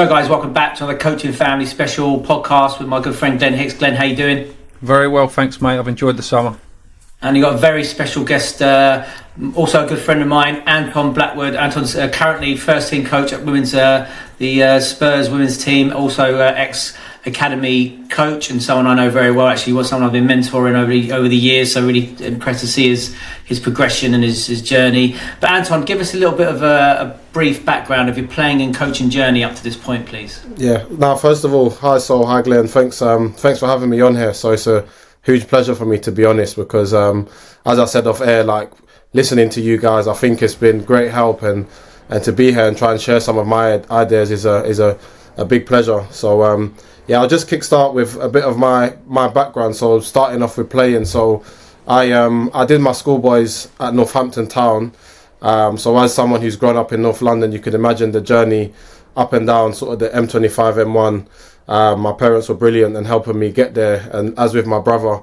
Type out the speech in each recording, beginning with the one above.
So guys, welcome back to another Coaching Family special podcast with my good friend Glenn Hicks. Glenn, how you doing? Very well, thanks mate. I've enjoyed the summer. And you got a very special guest, also a good friend of mine, Anton Blackwood. Anton's currently first team coach at the Spurs women's team, also ex-academy coach, and someone I know very well. Actually, was someone I've been mentoring over the years, so really impressed to see his progression and his journey. But Anton, give us a little bit of a brief background of your playing and coaching journey up to this point, please. Yeah. Now, first of all, hi Saul, hi Glenn. Thanks for having me on here. So it's a huge pleasure for me, to be honest, because as I said off air, like listening to you guys, I think it's been great help, and to be here and try and share some of my ideas is a big pleasure. So I'll just kickstart with a bit of my background. So starting off with playing. So I did my schoolboys at Northampton Town. So as someone who's grown up in North London, you could imagine the journey up and down sort of the M25, M1. My parents were brilliant in helping me get there, and as with my brother.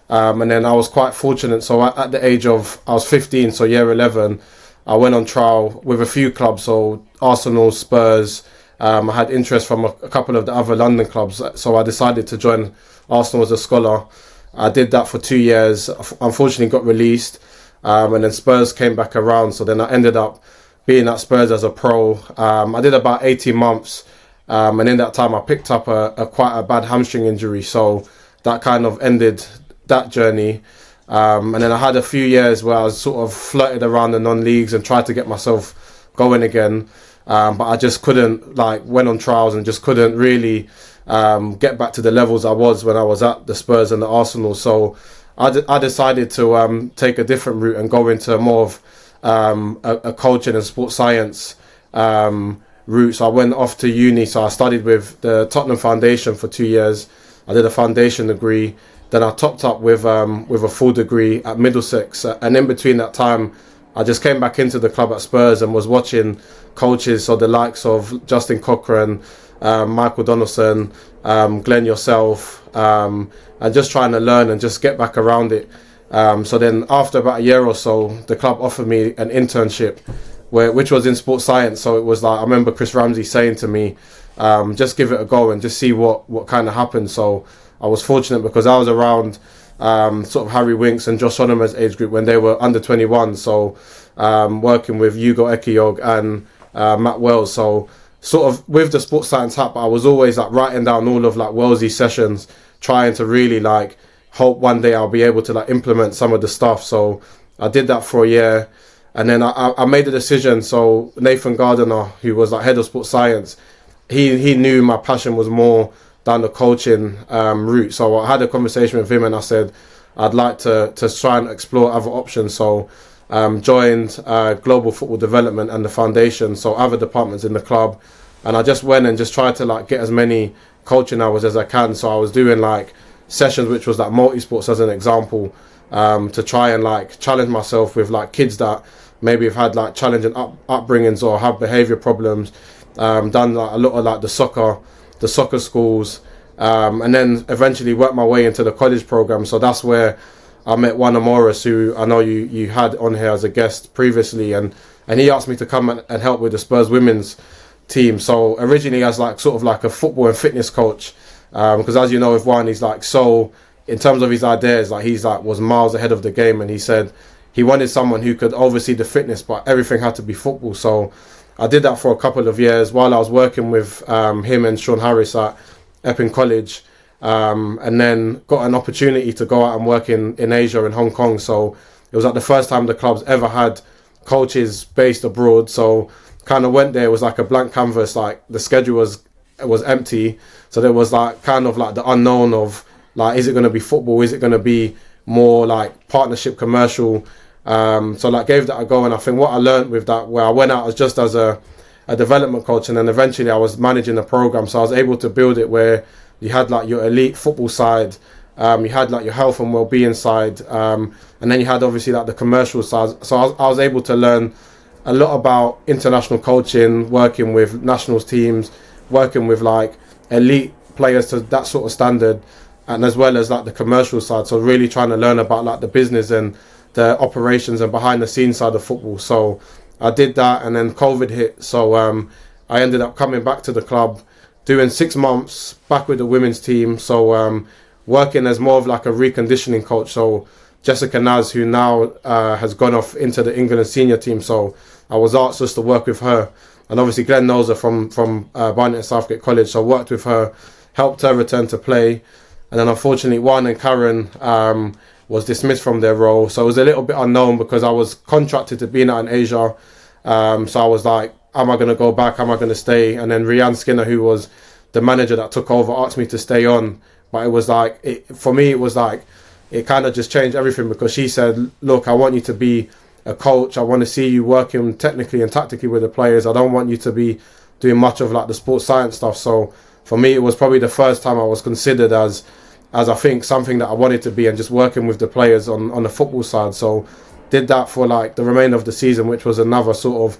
And then I was quite fortunate. So at the age of, I was 15, so year 11, I went on trial with a few clubs. So Arsenal, Spurs. I had interest from a couple of the other London clubs. So I decided to join Arsenal as a scholar. I did that for 2 years. Unfortunately got released. And then Spurs came back around. So then I ended up being at Spurs as a pro. I did about 18 months. And in that time, I picked up quite a bad hamstring injury, so that kind of ended that journey. And then I had a few years where I was sort of flirted around the non-leagues and tried to get myself going again. But I just couldn't, went on trials and just couldn't really get back to the levels I was when I was at the Spurs and the Arsenal. So I decided to take a different route and go into more of a coaching and sports science route. So I went off to uni. So I studied with the Tottenham Foundation for 2 years. I did a foundation degree. Then I topped up with a full degree at Middlesex. And in between that time, I just came back into the club at Spurs and was watching coaches, so the likes of Justin Cochran, Michael Donaldson, Glenn yourself, and just trying to learn and just get back around it. So then after about a year or so, the club offered me an internship, which was in sports science. So it was like, I remember Chris Ramsey saying to me, just give it a go and just see what kind of happened. So I was fortunate because I was around sort of Harry Winks and Josh Onoma's age group when they were under 21. So working with Hugo Ekiyog and Matt Wells. So sort of with the sports science hat, I was always writing down all of Wellesley's sessions, trying to really hope one day I'll be able to implement some of the stuff. So I did that for a year. And then I made a decision. So Nathan Gardiner, who was head of sports science, he knew my passion was more down the coaching route. So I had a conversation with him and I said I'd like to try and explore other options. So joined Global Football Development and the Foundation, so other departments in the club. And I just went and just tried to get as many coaching hours as I can. So I was doing sessions which was multi-sports as an example, to try and challenge myself with kids that maybe have had challenging upbringings or have behaviour problems. Done a lot of the soccer schools, and then eventually worked my way into the college program. So that's where I met Juan Amoris, who I know you had on here as a guest previously, and he asked me to come and help with the Spurs women's team. So originally as a football and fitness coach, because as you know with Juan, he's so, in terms of his ideas, he's was miles ahead of the game, and he said he wanted someone who could oversee the fitness, but everything had to be football. So I did that for a couple of years while I was working with him and Sean Harris at Epping College, and then got an opportunity to go out and work in Asia, in Hong Kong. So it was the first time the club's ever had coaches based abroad. So kind of went there, it was a blank canvas, the schedule was empty. So there was the unknown of is it going to be football? Is it going to be more partnership commercial? So gave that a go, and I think what I learned with that, where I went out as just as a development coach, and then eventually I was managing the program, so I was able to build it where you had your elite football side, you had your health and well-being side, and then you had obviously the commercial side. So I was able to learn a lot about international coaching, working with nationals teams, working with elite players to that sort of standard, and as well as the commercial side. So really trying to learn about the business and the operations and behind the scenes side of football. So I did that, and then COVID hit. So I ended up coming back to the club, doing 6 months back with the women's team. So working as more of like a reconditioning coach. So Jessica Naz, who now has gone off into the England senior team. So I was asked just to work with her. And obviously Glenn knows her from Barnet and Southgate College. So I worked with her, helped her return to play. And then unfortunately, Juan and Karen was dismissed from their role. So it was a little bit unknown because I was contracted to be in Asia. So I was like, am I going to go back? Am I going to stay? And then Rianne Skinner, who was the manager that took over, asked me to stay on. But it was like, for me, it was like, it kind of just changed everything because she said, look, I want you to be a coach. I want to see you working technically and tactically with the players. I don't want you to be doing much of like the sports science stuff. So for me, it was probably the first time I was considered as I think something that I wanted to be, and just working with the players on the football side. So did that for like the remainder of the season, which was another sort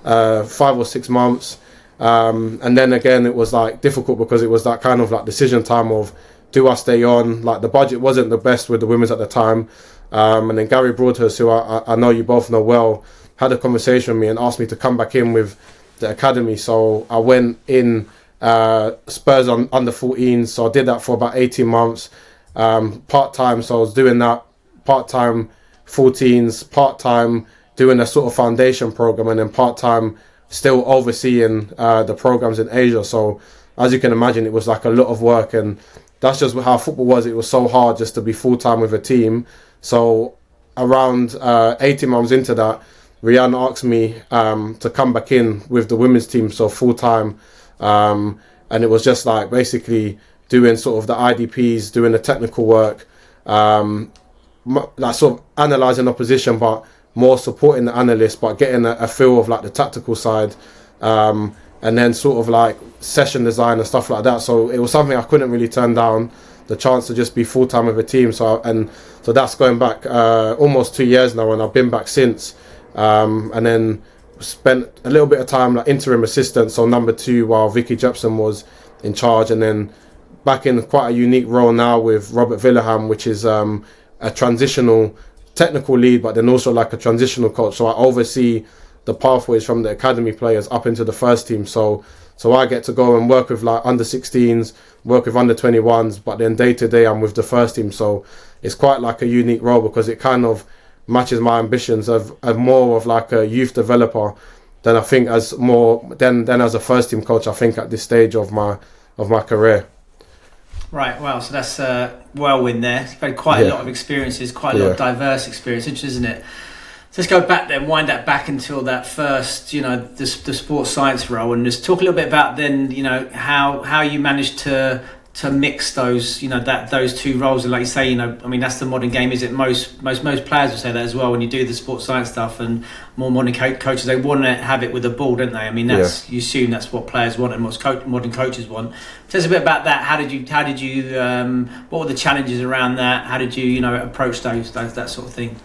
of 5 or 6 months. And then again, it was like difficult because it was that kind of like decision time of, do I stay on? Like the budget wasn't the best with the women's at the time. And then Gary Broadhurst, who I know you both know well, had a conversation with me and asked me to come back in with the academy. So I went in Spurs on under 14s. So I did that for about 18 months, part-time. So I was doing that part-time 14s, part-time doing a sort of foundation program, and then part-time still overseeing the programs in Asia. So as you can imagine, it was like a lot of work, and that's just how football was. It was so hard just to be full-time with a team. So around 18 months into that, Rianne asked me to come back in with the women's team, so full-time. And it was just like basically doing sort of the IDPs, doing the technical work, like sort of analysing opposition, but more supporting the analysts, but getting a feel of like the tactical side. And then sort of like session design and stuff like that. So it was something I couldn't really turn down, the chance to just be full-time with a team. So that's going back almost 2 years now, and I've been back since. And then spent a little bit of time like interim assistant, so number 2, while Vicky Jepson was in charge, and then back in quite a unique role now with Robert Villaham, which is a transitional technical lead, but then also like a transitional coach. So I oversee the pathways from the academy players up into the first team. So I get to go and work with like under 16s, work with under 21s, but then day to day I'm with the first team. So it's quite like a unique role because it kind of matches my ambitions of more of like a youth developer than I think as more than as a first team coach, I think, at this stage of my career. Right, well, so that's whirlwind there. You've had quite a lot of experiences, quite a lot of diverse experiences, isn't it? So let's go back then, wind that back until that first, the sports science role, and just talk a little bit about then, how you managed to mix those, those two roles. And like you say, that's the modern game, is it? Most players will say that as well when you do the sports science stuff, and more modern coaches, they want to have it with the ball, don't they? I mean, that's you assume that's what players want and what modern coaches want. Tell us a bit about that. How did you what were the challenges around that? How did you approach those that sort of thing?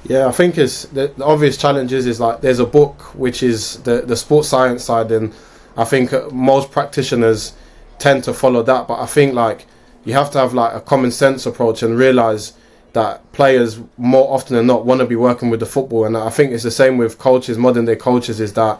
Yeah, I think it's the obvious challenges is like there's a book which is the sports science side, and I think most practitioners tend to follow that, but I think like you have to have like a common sense approach and realise that players more often than not want to be working with the football. And I think it's the same with coaches, modern day coaches, is that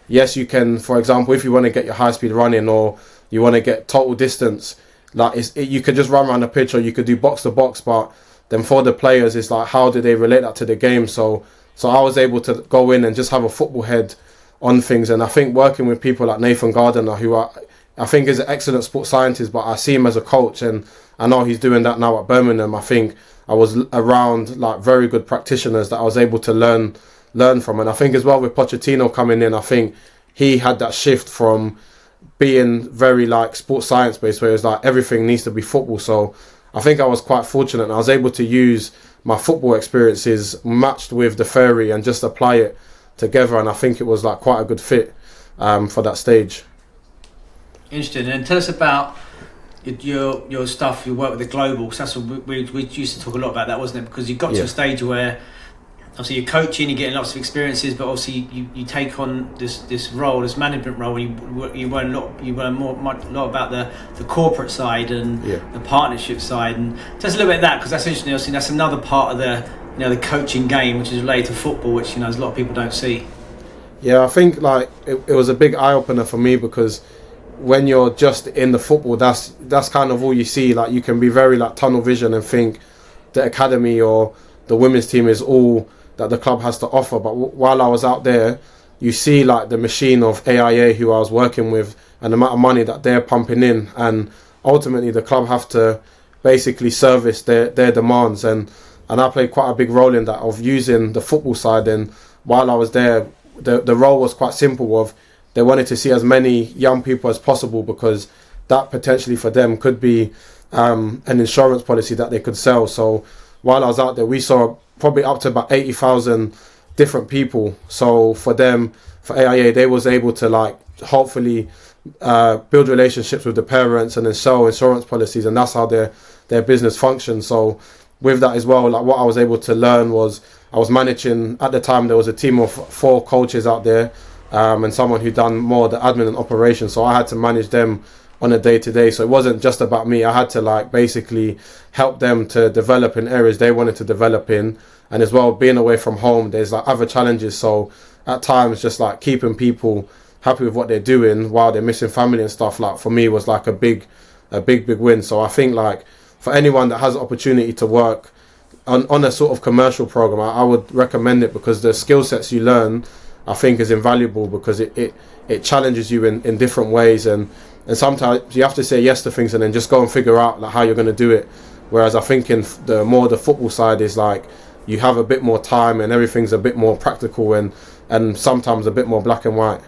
yes, you can, for example, if you want to get your high speed running or you want to get total distance, like you could just run around the pitch, or you could do box to box, but then for the players it's like, how do they relate that to the game? So I was able to go in and just have a football head on things. And I think working with people like Nathan Gardiner, who I think is an excellent sports scientist, but I see him as a coach, and I know he's doing that now at Birmingham. I think I was around like very good practitioners that I was able to learn from. And I think as well with Pochettino coming in, I think he had that shift from being very like sports science based, where it was like everything needs to be football. So I think I was quite fortunate, and I was able to use my football experiences matched with the theory and just apply it together. And I think it was like quite a good fit for that stage. Interesting. And tell us about your stuff. You work with the global. So that's what we used to talk a lot about that, wasn't it? Because you got to a stage where obviously you're coaching, you're getting lots of experiences, but obviously you take on this role, this management role. You learn a lot about the corporate side and the partnership side. And just a little bit of that, because that's interesting. Obviously, that's another part of the the coaching game, which is related to football, which a lot of people don't see. Yeah, I think like it was a big eye opener for me because when you're just in the football, that's kind of all you see. Like you can be very like tunnel vision and think the academy or the women's team is all that the club has to offer. But while I was out there, you see like the machine of AIA who I was working with and the amount of money that they're pumping in, and ultimately the club have to basically service their demands, and I played quite a big role in that of using the football side. And while I was there, the role was quite simple of they wanted to see as many young people as possible because that potentially for them could be an insurance policy that they could sell. So while I was out there, we saw probably up to about 80,000 different people. So for them, for AIA, they was able to like hopefully build relationships with the parents and then sell insurance policies, and that's how their business functions. So with that as well, like what I was able to learn was I was managing at the time. There was a team of 4 coaches out there, and someone who done more the admin and operations. So I had to manage them on a day-to-day. So it wasn't just about me. I had to like basically help them to develop in areas they wanted to develop in, and as well being away from home, there's like other challenges. So at times, just like keeping people happy with what they're doing while they're missing family and stuff, like for me was like a big win. So I think like for anyone that has the opportunity to work on a sort of commercial program, I would recommend it because the skill sets you learn, I think, is invaluable because it challenges you in different ways, and sometimes you have to say yes to things and then just go and figure out like how you're going to do it. Whereas I think in the football side is like you have a bit more time and everything's a bit more practical and sometimes a bit more black and white.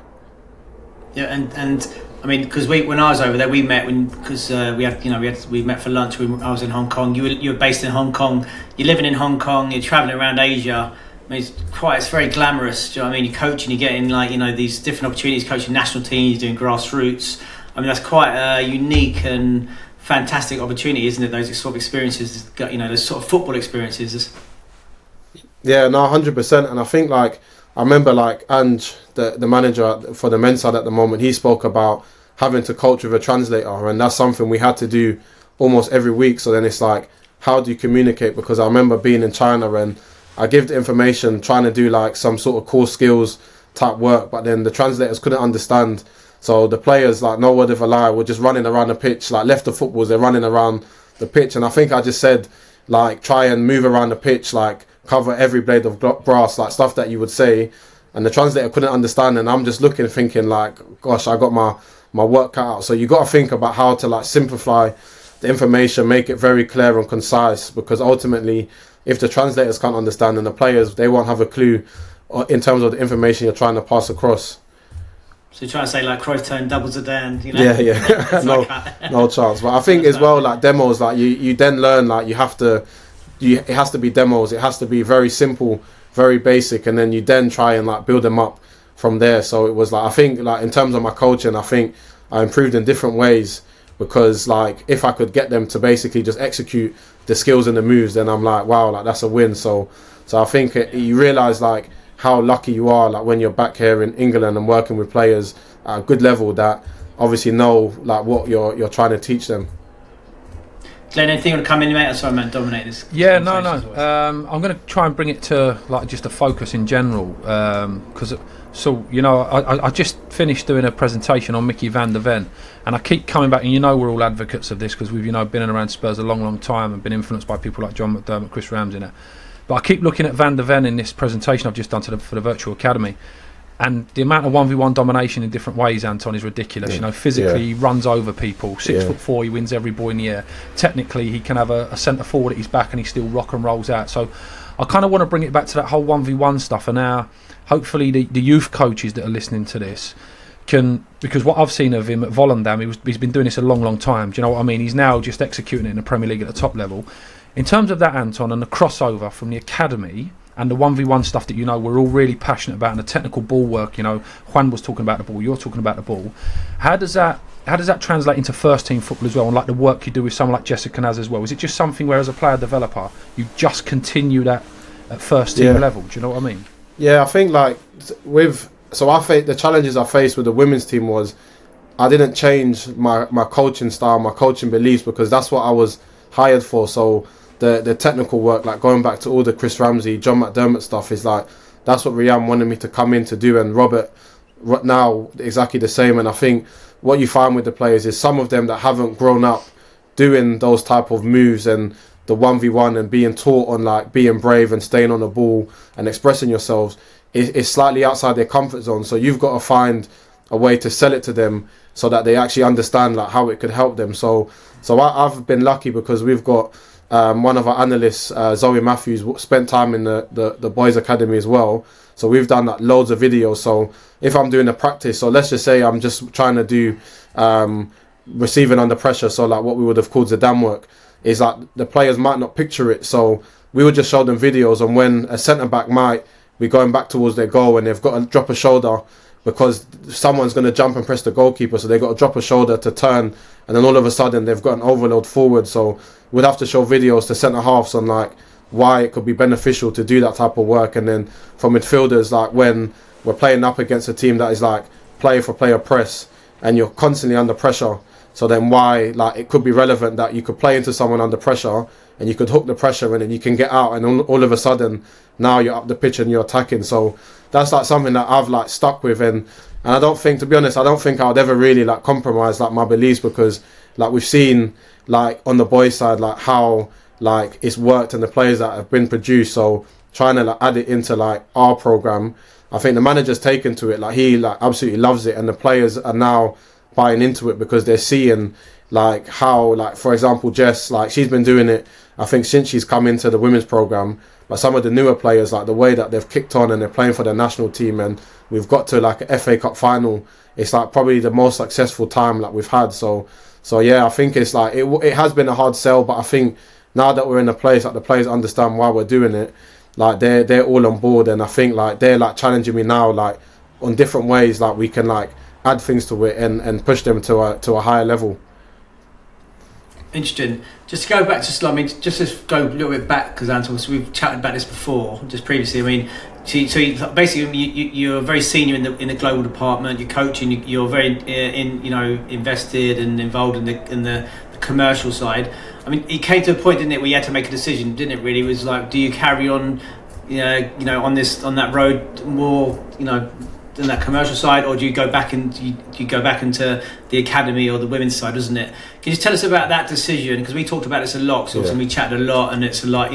Yeah, and I mean, because when I was over there, we met because we met for lunch. I was in Hong Kong. You were based in Hong Kong. You're living in Hong Kong. You're traveling around Asia. I mean, it's very glamorous. Do you know what I mean? You're coaching. You're getting like these different opportunities. Coaching national teams, doing grassroots. I mean, that's quite a unique and fantastic opportunity, isn't it? Those sort of experiences. Those sort of football experiences. Yeah, no, 100%. And I think like I remember like Ange, the manager for the men's side at the moment, he spoke about having to coach with a translator, and that's something we had to do almost every week. So then it's like, how do you communicate? Because I remember being in China and I give the information, trying to do like some sort of core skills type work, but then the translators couldn't understand. So the players, like no word of a lie, were just running around the pitch, like left the footballs, they're running around the pitch. And I think I just said, like, try and move around the pitch, like cover every blade of grass, like stuff that you would say. And the translator couldn't understand, and I'm just looking, thinking like, gosh, I got my work cut out. So you got to think about how to like simplify the information, make it very clear and concise, because ultimately if the translators can't understand, then the players, they won't have a clue in terms of the information you're trying to pass across. So you're trying to say like Cruyff turned doubles a day, and yeah. no chance. But I think as well, like demos, like you then learn like it has to be demos, it has to be very simple, very basic, and then you then try and like build them up from there. So it was like, I think like in terms of my coaching, I think I improved in different ways, because like if I could get them to basically just execute the skills and the moves, then I'm like, wow, like that's a win. So I think you realise like how lucky you are, like when you're back here in England and working with players at a good level that obviously know like what you're trying to teach them. Glenn, anything you want to come in, mate? Sorry, man, dominate this. Yeah, no. I'm going to try and bring it to like just a focus in general, because I just finished doing a presentation on Mickey van der Ven, and I keep coming back, and we're all advocates of this because we've been around Spurs a long time and been influenced by people like John McDermott, Chris Ramsey, but I keep looking at Van der Ven in this presentation I've just done for the virtual academy. And the amount of 1v1 domination in different ways, Anton, is ridiculous. Physically, he runs over people. 6'4", he wins every ball in the air. Technically, he can have a centre forward at his back and he still rock and rolls out. So I kind of want to bring it back to that whole 1v1 stuff. And now, hopefully, the youth coaches that are listening to this can, because what I've seen of him at Volendam, he's been doing this a long time. Do you know what I mean? He's now just executing it in the Premier League at the top level. In terms of that, Anton, and the crossover from the academy and the 1v1 stuff that we're all really passionate about, and the technical ball work, Juan was talking about the ball, you're talking about the ball. How does that translate into first team football as well, and like the work you do with someone like Jessica Naz as well? Is it just something where as a player developer you just continue that at first team level? Do you know what I mean? Yeah, I think like the challenges I faced with the women's team was I didn't change my coaching style, my coaching beliefs, because that's what I was hired for. So the technical work, like going back to all the Chris Ramsey, John McDermott stuff, is like that's what Rian wanted me to come in to do, and Robert now exactly the same. And I think what you find with the players is some of them that haven't grown up doing those type of moves and the 1v1 and being taught on like being brave and staying on the ball and expressing yourselves is slightly outside their comfort zone. So you've got to find a way to sell it to them so that they actually understand like how it could help them. So I've been lucky because we've got one of our analysts, Zoe Matthews, spent time in the boys academy as well. So we've done like loads of videos. So if I'm doing a practice, so let's just say I'm just trying to do receiving under pressure, so like what we would have called Zidane work, is like the players might not picture it. So we would just show them videos on when a centre back might be going back towards their goal and they've got to drop a shoulder because someone's going to jump and press the goalkeeper, so they've got to drop a shoulder to turn, and then all of a sudden they've got an overload forward. So we'd have to show videos to centre halves on like why it could be beneficial to do that type of work. And then for midfielders, like when we're playing up against a team that is like player for player press and you're constantly under pressure, so then why like it could be relevant that you could play into someone under pressure and you could hook the pressure and then you can get out, and all of a sudden now you're up the pitch and you're attacking. So that's like something that I've like stuck with, and I don't think, to be honest, I don't think I would ever really like compromise like my beliefs, because like we've seen like on the boys side like how like it's worked and the players that have been produced. So trying to like add it into like our program, I think the manager's taken to it, like he like absolutely loves it, and the players are now buying into it because they're seeing like how, like for example Jess, like she's been doing it I think since she's come into the women's program, but some of the newer players, like the way that they've kicked on and they're playing for the national team, and we've got to like a FA Cup final, it's like probably the most successful time like we've had. So yeah, I think it's like it has been a hard sell, but I think now that we're in a place like the players understand why we're doing it, like they're all on board, and I think like they're like challenging me now like on different ways like we can like add things to it and push them to a higher level. Interesting. Just to go back to, I mean, just to go a little bit back, because Anton, so we've chatted about this before, just previously. I mean, so you, basically you're very senior in the global department. You're coaching. You're very invested and involved in the commercial side. I mean, it came to a point, didn't it, where you had to make a decision, didn't it? Really, it was like, do you carry on, on that road more, in that commercial side, or do you go back into the academy or the women's side, doesn't it? Can you tell us about that decision? Because we talked about this a lot, and we chatted a lot, and it's a lot,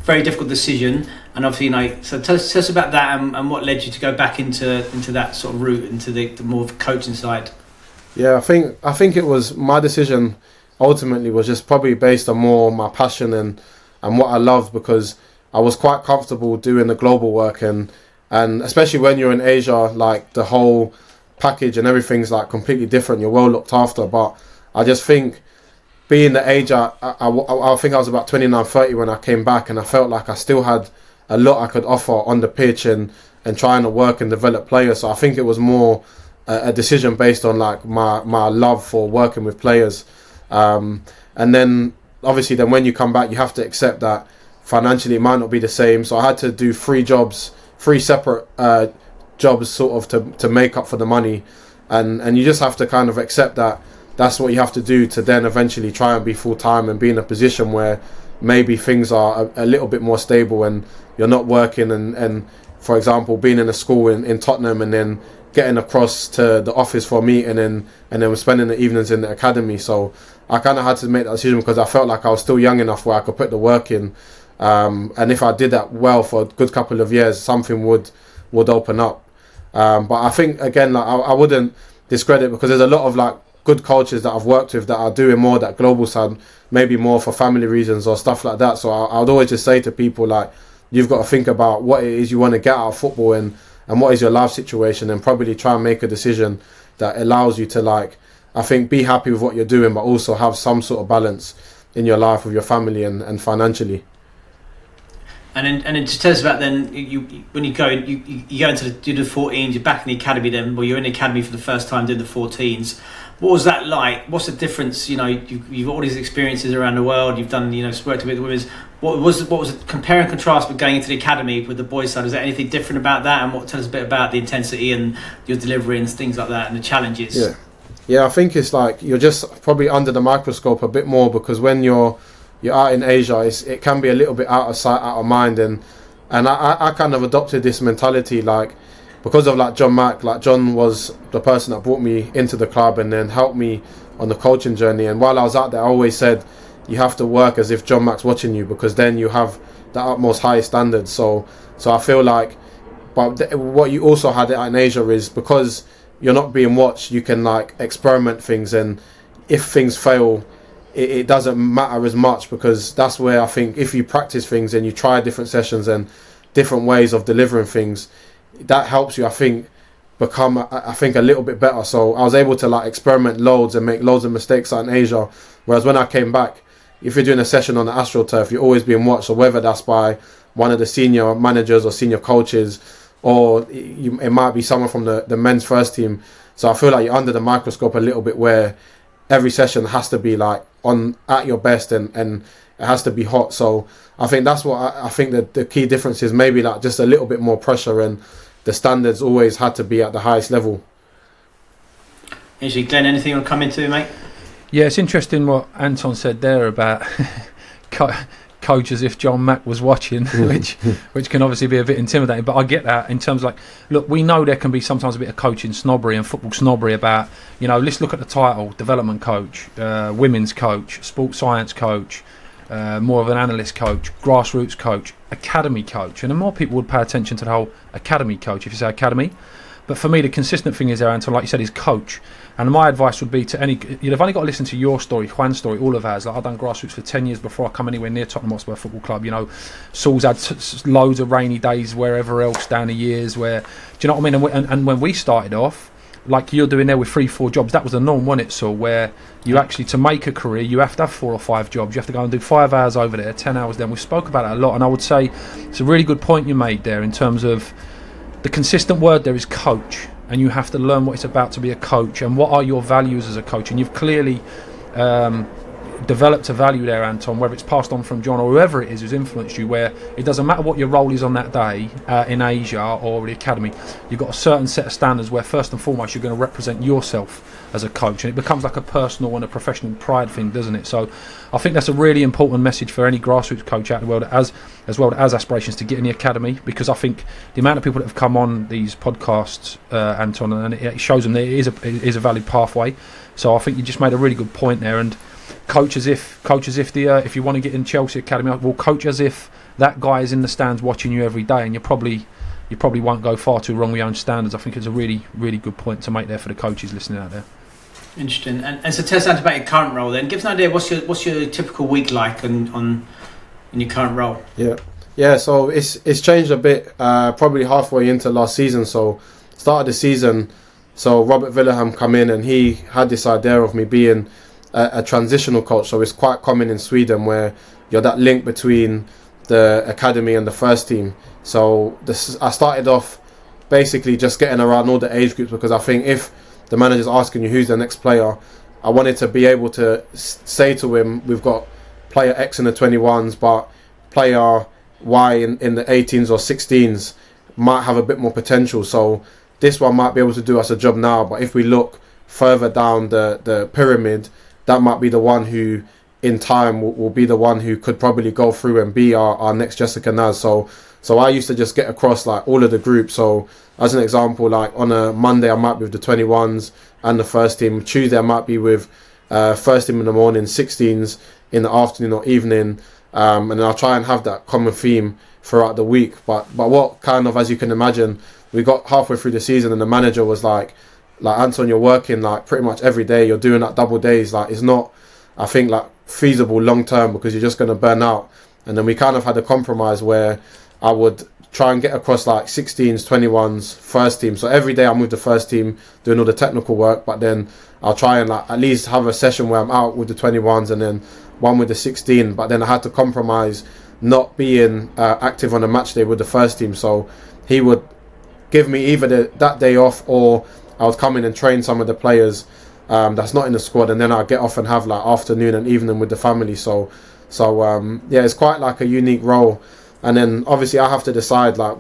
very difficult decision. And obviously, so tell us about that and what led you to go back into that sort of route, into the more coaching side. Yeah, I think it was my decision. Ultimately, was just probably based on more my passion and what I loved, because I was quite comfortable doing the global work, and especially when you're in Asia, like the whole package and everything's like completely different. You're well looked after. But I just think being the age, I think I was about 29, 30 when I came back, and I felt like I still had a lot I could offer on the pitch and trying to work and develop players. So I think it was more a decision based on like my love for working with players. And then obviously then when you come back, you have to accept that financially it might not be the same. So I had to do three separate jobs sort of to make up for the money, and you just have to kind of accept that that's what you have to do to then eventually try and be full-time and be in a position where maybe things are a little bit more stable and you're not working and for example being in a school in Tottenham and then getting across to the office for a meeting and then we're spending the evenings in the academy. So I kind of had to make that decision because I felt like I was still young enough where I could put the work in. And if I did that well for a good couple of years, something would open up. But I think again, like I wouldn't discredit, because there's a lot of like good coaches that I've worked with that are doing more that global side, maybe more for family reasons or stuff like that. So I would always just say to people, like, you've got to think about what it is you want to get out of football and what is your life situation, and probably try and make a decision that allows you to, like, I think, be happy with what you're doing, but also have some sort of balance in your life with your family and financially. And then just tell us about then when you go into do the 14s, you're back in the academy then, well, you're in the academy for the first time doing the 14s. What was that like? What's the difference? You've all these experiences around the world. You've done worked with the women's. What was it? Compare and contrast with going into the academy with the boys' side. Is there anything different about that? And tell us a bit about the intensity and your delivery and things like that and the challenges. Yeah. I think it's like you're just probably under the microscope a bit more, because when you're out in Asia, it can be a little bit out of sight, out of mind, and And I kind of adopted this mentality, like, because of like John Mack. Like, John was the person that brought me into the club and then helped me on the coaching journey. And while I was out there, I always said, you have to work as if John Mack's watching you, because then you have the utmost highest standards. So I feel like, but what you also had in Asia is, because you're not being watched, you can like experiment things, and if things fail, it doesn't matter as much, because that's where I think if you practice things and you try different sessions and different ways of delivering things, that helps you, I think, become a little bit better. So I was able to like experiment loads and make loads of mistakes out in Asia, whereas when I came back, if you're doing a session on the AstroTurf, you're always being watched. So whether that's by one of the senior managers or senior coaches, or it might be someone from the men's first team. So I feel like you're under the microscope a little bit, where every session has to be like at your best, and it has to be hot. So I think that's what I think that the key difference is, maybe like just a little bit more pressure, and the standards always had to be at the highest level. Actually, Glenn, anything you want to come into, mate? Yeah, it's interesting what Anton said there about coach as if John Mack was watching, which can obviously be a bit intimidating. But I get that in terms of like, look, we know there can be sometimes a bit of coaching snobbery and football snobbery about, let's look at the title: development coach, women's coach, sports science coach, more of an analyst coach, grassroots coach, academy coach. And the more people would pay attention to the whole academy coach, if you say academy. But for me, the consistent thing is there, Anton, like you said, is coach. And my advice would be to you've only got to listen to your story, Juan's story, all of ours. Like, I've done grassroots for 10 years before I come anywhere near Tottenham Hotspur Football Club. Saul's had loads of rainy days wherever else down the years where, do you know what I mean? And when we started off, like you're doing there with 3-4 jobs, that was the norm, wasn't it, Saul? Where you actually, to make a career, you have to have 4 or 5 jobs. You have to go and do 5 hours over there, 10 hours then. We spoke about it a lot, and I would say it's a really good point you made there in terms of the consistent word there is coach. And you have to learn what it's about to be a coach, and what are your values as a coach. And you've clearly developed a value there, Anton, whether it's passed on from John or whoever it is who's influenced you, where it doesn't matter what your role is on that day in Asia or the academy, you've got a certain set of standards where first and foremost you're going to represent yourself as a coach, and it becomes like a personal and a professional pride thing, doesn't it? So I think that's a really important message for any grassroots coach out in the world as well as Aspirations, to get in the academy, because I think the amount of people that have come on these podcasts, Anton, and it shows them that it is a valid pathway. So I think you just made a really good point there. And coach as if if you want to get in Chelsea academy, well, coach as if that guy is in the stands watching you every day, and you probably won't go far too wrong with your own standards. I think it's a really, really good point to make there for the coaches listening out there. Interesting. And so tell us about your current role then. Give us an idea, what's your typical week like in your current role? Yeah. So it's changed a bit. Probably halfway into last season. So started the season. So Robert Villaham come in, and he had this idea of me being a transitional coach. So it's quite common in Sweden, where you're that link between the academy and the first team. So I started off basically just getting around all the age groups, because I think if the manager's asking you who's the next player, I wanted to be able to say to him, we've got player X in the 21s, but player Y in the 18s or 16s might have a bit more potential. So this one might be able to do us a job now, but if we look further down the pyramid, that might be the one who in time will be the one who could probably go through and be our next Jessica Naz. So I used to just get across like all of the groups. So as an example, like on a Monday I might be with the 21s and the first team. Tuesday I might be with first team in the morning, 16s in the afternoon or evening, and then I'll try and have that common theme throughout the week. But what kind of, as you can imagine, we got halfway through the season and the manager was like Anton, you're working like pretty much every day, you're doing like double days, like it's not, I think, like feasible long term, because you're just going to burn out. And then we kind of had a compromise where I would try and get across like 16s, 21s, first team. So every day I'm with the first team doing all the technical work, but then I'll try and like at least have a session where I'm out with the 21s and then one with the 16. But then I had to compromise not being active on a match day with the first team. So he would give me either that day off, or I would come in and train some of the players that's not in the squad, and then I'll get off and have like afternoon and evening with the family. So yeah, it's quite like a unique role. And then obviously I have to decide like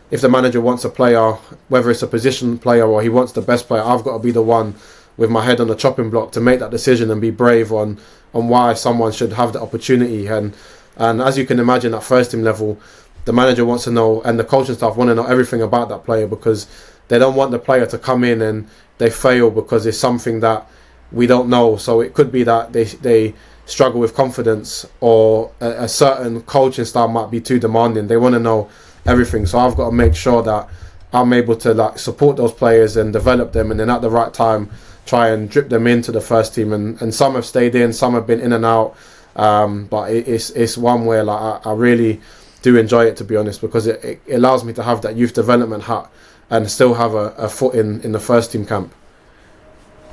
if the manager wants a player, whether it's a position player or he wants the best player, I've got to be the one with my head on the chopping block to make that decision and be brave on why someone should have the opportunity. And as you can imagine, at first team level, the manager wants to know, and the coaching staff want to know everything about that player, because they don't want the player to come in and they fail because it's something that we don't know. So it could be that they struggle with confidence, or a certain coaching style might be too demanding. They want to know everything. So I've got to make sure that I'm able to like support those players and develop them, and then at the right time try and drip them into the first team. And some have stayed in, some have been in and out. But it's one where like I really do enjoy it, to be honest, because it allows me to have that youth development hat and still have a foot in the first team camp.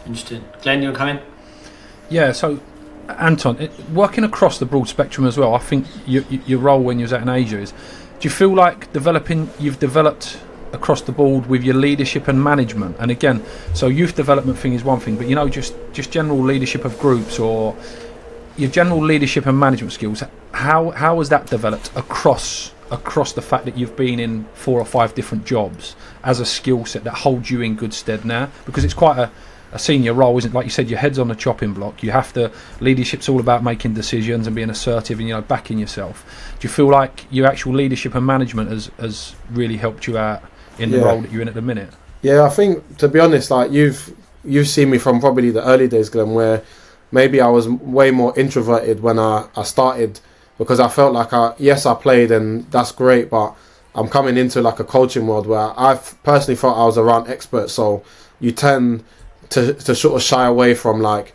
Interesting. Glenn, you want to come in? Yeah, so Anton, working across the broad spectrum as well, I think your role when you was out in Asia is, do you feel like you've developed across the board with your leadership and management? And again, so youth development thing is one thing, but you know, just general leadership of groups, or your general leadership and management skills, how has that developed across the fact that you've been in 4 or 5 different jobs as a skill set that holds you in good stead now? Because it's quite a senior role, isn't it? Like you said, your head's on the chopping block. You have to, leadership's all about making decisions and being assertive and, you know, backing yourself. Do you feel like your actual leadership and management has really helped you out in the role that you're in at the minute? Yeah, I think, to be honest, like you've seen me from probably the early days, Glenn, where maybe I was way more introverted when I started, because I felt like I played and that's great, but I'm coming into like a coaching world where I personally felt I was around experts, so you tend to sort of shy away from like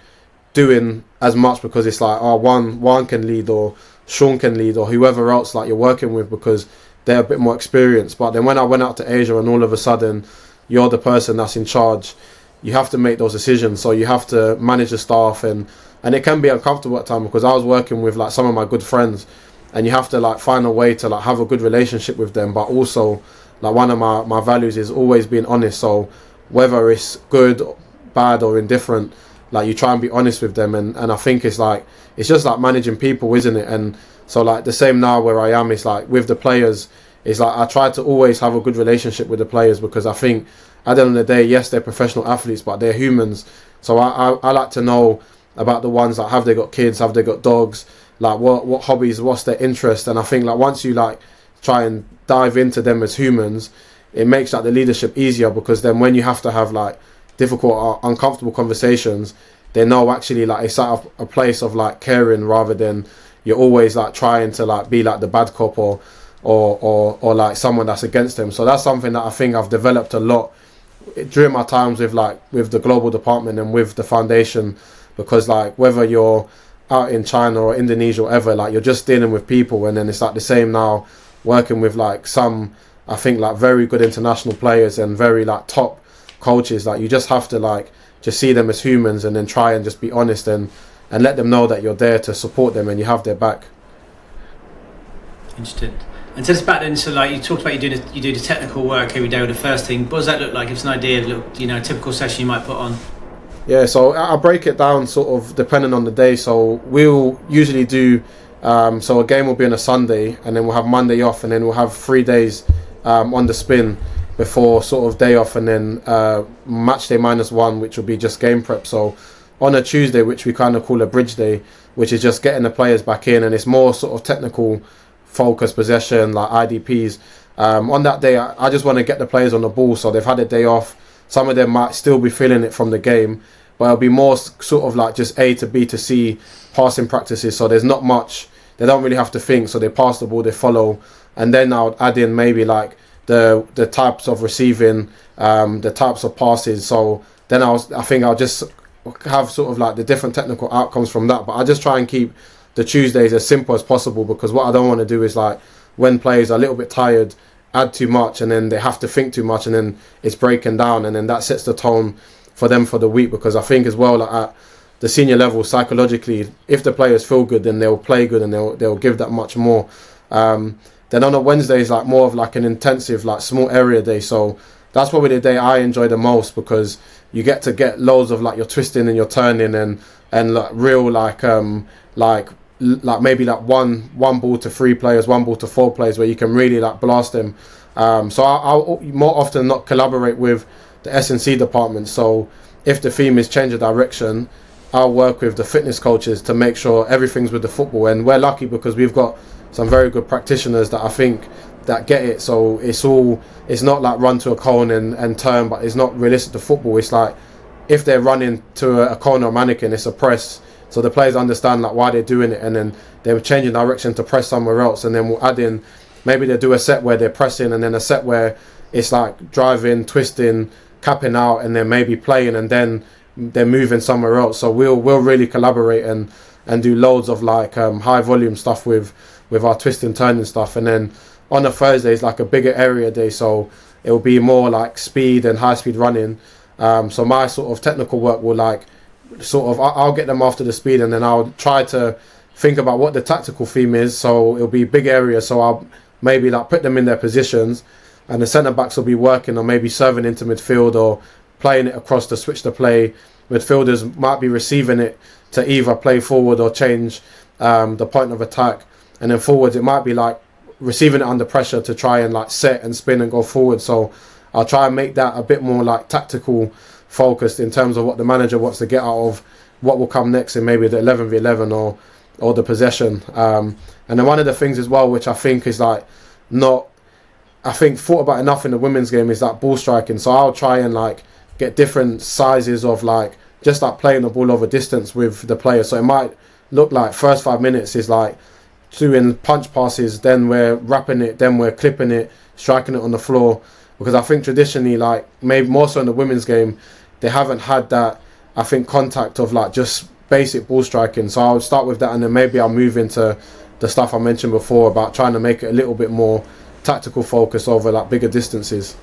doing as much, because it's like, oh, one can lead, or Sean can lead, or whoever else like you're working with, because they're a bit more experienced. But then when I went out to Asia and all of a sudden you're the person that's in charge, you have to make those decisions. So you have to manage the staff, and it can be uncomfortable at times, because I was working with like some of my good friends, and you have to like find a way to like have a good relationship with them. But also like one of my values is always being honest. So whether it's good, bad or indifferent, like you try and be honest with them, and I think it's just like managing people, isn't it? And so like the same now where I am, it's like with the players, it's like I try to always have a good relationship with the players, because I think at the end of the day, yes, they're professional athletes, but they're humans. So I like to know about the ones that have they got kids, have they got dogs, like what hobbies, what's their interest. And I think like once you like try and dive into them as humans, it makes like the leadership easier, because then when you have to have like difficult or uncomfortable conversations, they know actually like it's out of a place of like caring, rather than you're always like trying to like be like the bad cop or like someone that's against them. So that's something that I think I've developed a lot during my times with the global department and with the foundation, because like whether you're out in China or Indonesia or whatever, like you're just dealing with people. And then it's like the same now working with like some, I think like very good international players and very like top coaches. Like you just have to like just see them as humans, and then try and just be honest and let them know that you're there to support them and you have their back. Interesting. And just back then, so like you talked about you do the technical work every day with the first team. What does that look like? Give us an idea of a typical session you might put on. Yeah, so I break it down sort of depending on the day. So we'll usually do so a game will be on a Sunday, and then we'll have Monday off, and then we'll have 3 days on the spin before sort of day off, and then match day -1, which will be just game prep. So on a Tuesday, which we kind of call a bridge day, which is just getting the players back in, and it's more sort of technical focus, possession, like IDPs. On that day, I just want to get the players on the ball, so they've had a day off. Some of them might still be feeling it from the game, but it'll be more sort of like just A to B to C passing practices, so there's not much, they don't really have to think, so they pass the ball, they follow, and then I'll add in maybe like the types of receiving, the types of passes. So then I think I'll just have sort of like the different technical outcomes from that. But I just try and keep the Tuesdays as simple as possible, because what I don't want to do is like when players are a little bit tired, add too much, and then they have to think too much, and then it's breaking down, and then that sets the tone for them for the week. Because I think as well, like at the senior level, psychologically, if the players feel good, then they'll play good, and they'll give that much more. Then on a Wednesday is like more of like an intensive, like small area day. So that's probably the day I enjoy the most, because you get to get loads of like your twisting and your turning and like real like maybe like one ball to 3 players, 1 ball to 4 players, where you can really like blast them. So I'll more often not collaborate with the S&C department. So if the theme is change of direction, I'll work with the fitness coaches to make sure everything's with the football. And we're lucky because we've got some very good practitioners that I think that get it. So it's not like run to a cone and turn, but it's not realistic to football. It's like if they're running to a cone or mannequin, it's a press. So the players understand like why they're doing it, and then they're changing direction to press somewhere else, and then we'll add in, maybe they do a set where they're pressing, and then a set where it's like driving, twisting, capping out, and then maybe playing, and then they're moving somewhere else. So we'll really collaborate and do loads of like high volume stuff with our twisting, turning stuff. And then on a Thursday is like a bigger area day, so it will be more like speed and high speed running. So my sort of technical work will like I'll get them after the speed, and then I'll try to think about what the tactical theme is. So it'll be big areas, so I'll maybe like put them in their positions, and the centre backs will be working on maybe serving into midfield or playing it across to switch the play. Midfielders might be receiving it to either play forward or change the point of attack, and then forwards it might be like receiving it under pressure to try and like set and spin and go forward. So I'll try and make that a bit more like tactical focused in terms of what the manager wants to get out of what will come next in maybe the 11v11 or the possession. And then one of the things as well, which I think is like not, I think thought about enough in the women's game, is like ball striking. So I'll try and like get different sizes of like just like playing the ball over distance with the player. So it might look like first 5 minutes is like doing punch passes, then we're wrapping it, then we're clipping it, striking it on the floor. Because I think traditionally, like maybe more so in the women's game, they haven't had that, I think, contact of like just basic ball striking. So I'll start with that, and then maybe I'll move into the stuff I mentioned before about trying to make it a little bit more tactical focus over like bigger distances.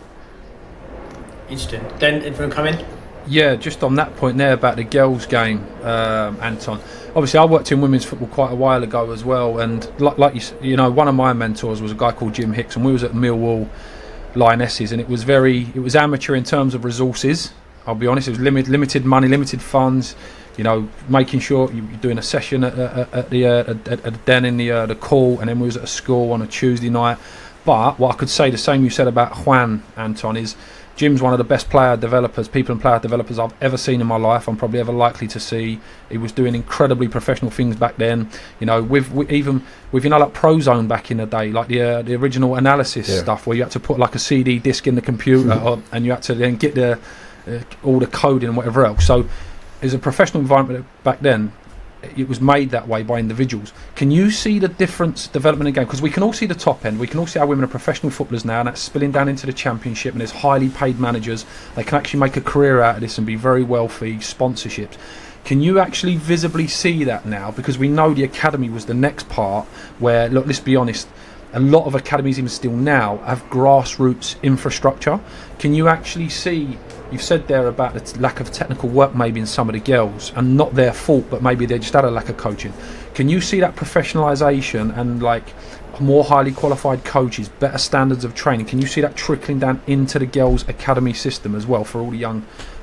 Interesting. Then anyone come in? Yeah, just on that point there about the girls' game, Anton. Obviously, I worked in women's football quite a while ago as well, and like you know, one of my mentors was a guy called Jim Hicks, and we was at Millwall Lionesses, and it was amateur in terms of resources. I'll be honest, it was limited money, limited funds. You know, making sure you're doing a session at the den in the call, and then we was at a school on a Tuesday night. But what I could say, the same you said about Juan, Anton, is Jim's one of the best player developers I've ever seen in my life. I'm probably ever likely to see. He was doing incredibly professional things back then. You know, with you know, like Prozone back in the day, like the original analysis stuff, where you had to put like a CD disc in the computer, and you had to then get the all the coding and whatever else. So it was a professional environment back then. It was made that way by individuals. Can you see the difference development in the game? Because we can all see the top end. We can all see how women are professional footballers now, and that's spilling down into the championship, and there's highly paid managers. They can actually make a career out of this and be very wealthy, sponsorships. Can you actually visibly see that now? Because we know the academy was the next part where, look, let's be honest, a lot of academies even still now have grassroots infrastructure. Can you actually see, you've said there about the lack of technical work maybe in some of the girls, and not their fault, but maybe they just had a lack of coaching. Can you see that professionalisation and like more highly qualified coaches, better standards of training? Can you see that trickling down into the girls' academy system as well for all the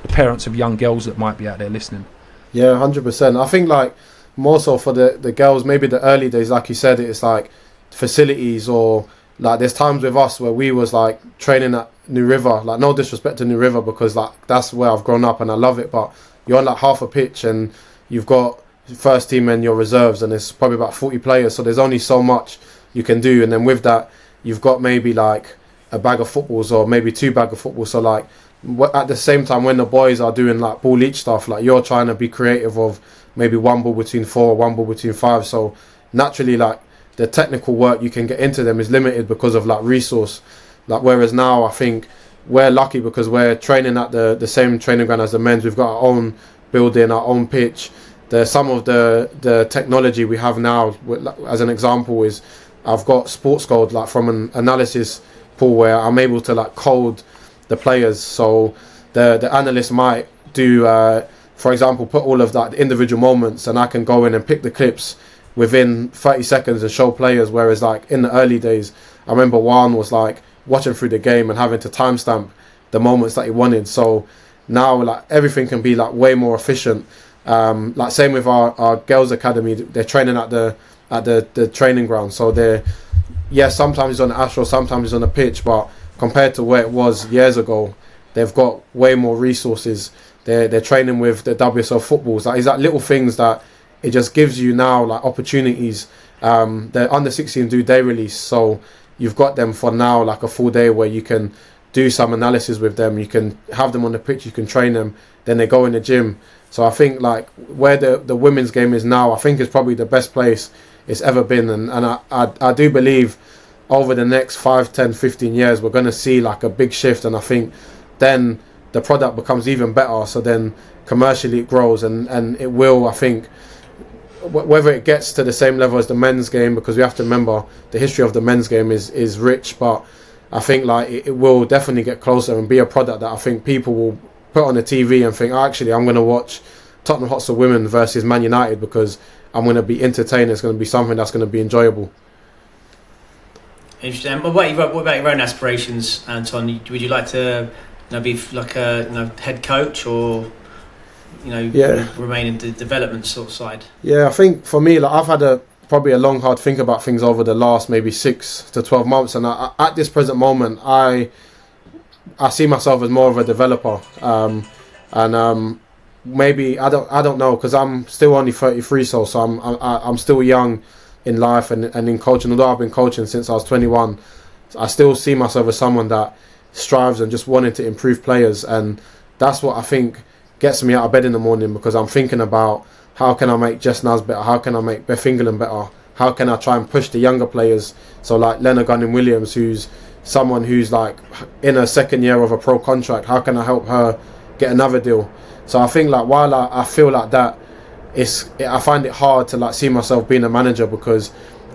parents of young girls that might be out there listening? Yeah, 100%. I think like more so for the girls, maybe the early days, like you said, it's like facilities, or like there's times with us where we was like training at New River, like no disrespect to New River, because like that's where I've grown up and I love it, but you're on like half a pitch and you've got first team and your reserves, and there's probably about 40 players, so there's only so much you can do. And then with that you've got maybe like a bag of footballs or maybe 2 bags of footballs. So like at the same time when the boys are doing like ball each stuff, like you're trying to be creative of maybe 1 ball between 4, 1 ball between 5. So naturally like the technical work you can get into them is limited because of like resource. Like whereas now I think we're lucky because we're training at the same training ground as the men's. We've got our own building, our own pitch. Some of the technology we have now, as an example, is I've got sports code like from an analysis pool where I'm able to like code the players. So the analyst might do, for example, put all of that individual moments, and I can go in and pick the clips within 30 seconds and show players. Whereas like in the early days, I remember Juan was like watching through the game and having to timestamp the moments that he wanted. So now like everything can be like way more efficient. Like same with our girls academy, they're training at the training ground. So they're, sometimes it's on the astro, sometimes it's on the pitch, but compared to where it was years ago, they've got way more resources. They're training with the WSL footballs. Like it's like little things that it just gives you now like opportunities The under 16 do day release, so you've got them for now like a full day where you can do some analysis with them. You can have them on the pitch, you can train them, then they go in the gym. So I think like where the women's game is now, I think is probably the best place it's ever been, and I do believe over the next 5, 10, 15 years we're going to see like a big shift, and I think then the product becomes even better, so then commercially it grows, and it will, I think, whether it gets to the same level as the men's game, because we have to remember the history of the men's game is rich, but I think like it will definitely get closer and be a product that I think people will put on the TV and think, oh, actually I'm going to watch Tottenham Hotspur women versus Man United because I'm going to be entertained. It's going to be something that's going to be enjoyable. Interesting. What about your own aspirations, Anton? Would you like to be like a head coach, or remain in the development sort of side? Yeah, I think for me, like I've had probably a long, hard think about things over the last maybe 6 to 12 months, and at this present moment, I see myself as more of a developer, and maybe I don't know, because I'm still only 33, so I'm still young in life and in coaching. Although I've been coaching since I was 21, I still see myself as someone that strives and just wanted to improve players, and that's what I think gets me out of bed in the morning, because I'm thinking about how can I make Jess Naz better, how can I make Beth England better, how can I try and push the younger players, so like Leonard Gunning-Williams, who's someone who's like in her second year of a pro contract, how can I help her get another deal? So I think like while I feel like that, I find it hard to like see myself being a manager, because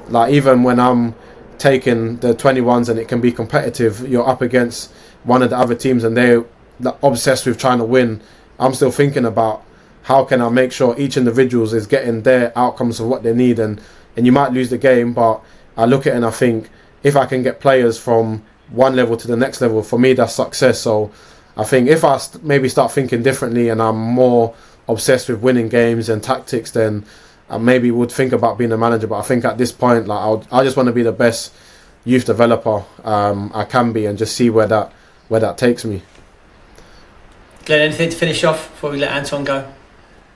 like even when I'm taking the 21s and it can be competitive, you're up against one of the other teams and they're like obsessed with trying to win. I'm still thinking about how can I make sure each individual is getting their outcomes of what they need, and you might lose the game, but I look at it and I think if I can get players from one level to the next level, for me that's success. So I think if I maybe start thinking differently and I'm more obsessed with winning games and tactics, then I maybe would think about being a manager. But I think at this point, like I just want to be the best youth developer I can be, and just see where that takes me. Glenn, anything to finish off before we let Anton go?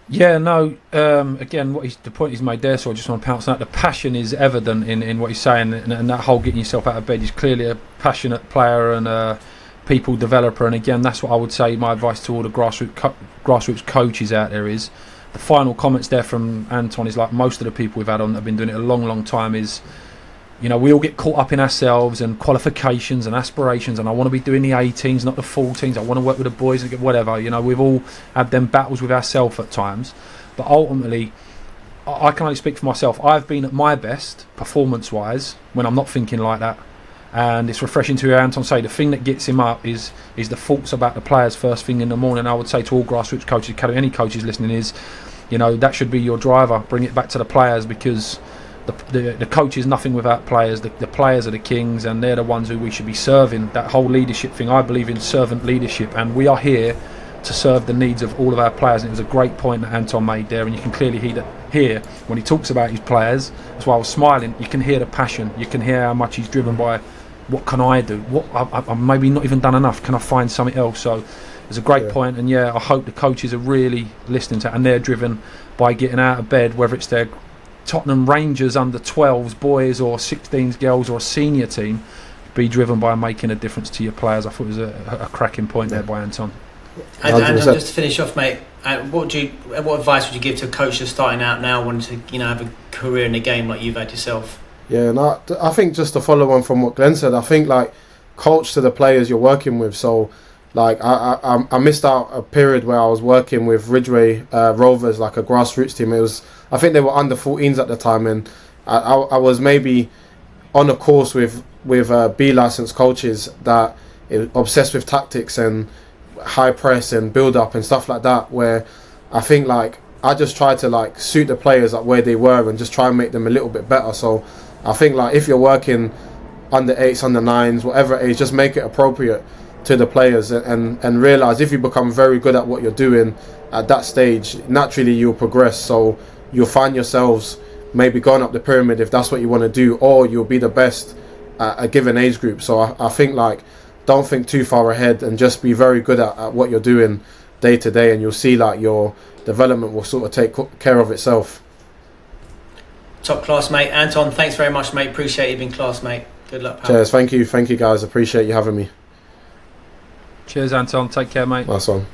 Yeah, no. Again, the point he's made there, so I just want to pounce on that. The passion is evident in what he's saying, and that whole getting yourself out of bed. He's clearly a passionate player and a people developer. And again, that's what I would say. My advice to all the grassroots coaches out there is the final comments there from Anton is like most of the people we've had on that have been doing it a long, long time is, we all get caught up in ourselves and qualifications and aspirations, and I want to be doing the 18s, not the 14s. I want to work with the boys and get whatever. We've all had them battles with ourselves at times, but ultimately, I can only speak for myself. I've been at my best performance-wise when I'm not thinking like that, and it's refreshing to hear Anton say the thing that gets him up is the thoughts about the players first thing in the morning. I would say to all grassroots coaches, any coaches listening, is that should be your driver. Bring it back to the players, because the coach is nothing without players. The players are the kings, and they're the ones who we should be serving. That whole leadership thing, I believe in servant leadership, and we are here to serve the needs of all of our players. And it was a great point that Anton made there, and you can clearly hear when he talks about his players. That's why I was smiling. You can hear the passion. You can hear how much he's driven by what can I do? What I'm maybe not even done enough. Can I find something else? So it's a great point, and I hope the coaches are really listening to it, and they're driven by getting out of bed, whether it's their Tottenham Rangers under 12s boys or 16s girls or a senior team, be driven by making a difference to your players. I thought it was a cracking point there by Anton. And just to finish off, mate, what advice would you give to a coach that's starting out now, wanting to have a career in the game like you've had yourself? Yeah, no, I think just to follow on from what Glenn said, I think like coach to the players you're working with. So like I missed out a period where I was working with Ridgeway Rovers, like a grassroots team. I think they were under 14s at the time, and I was maybe on a course with B licensed coaches that are obsessed with tactics and high press and build up and stuff like that, where I think like I just tried to like suit the players like where they were and just try and make them a little bit better. So I think like if you're working under 8s, under 9s, whatever age, just make it appropriate to the players, and realise if you become very good at what you're doing at that stage, naturally you'll progress. So you'll find yourselves maybe going up the pyramid if that's what you want to do, or you'll be the best at a given age group. So I think like don't think too far ahead and just be very good at what you're doing day to day, and you'll see like your development will sort of take care of itself. Top class, mate. Anton, thanks very much, mate. Appreciate you being class, mate. Good luck, pal. Cheers. Thank you guys. Appreciate you having me. Cheers, Anton. Take care, mate. Nice one.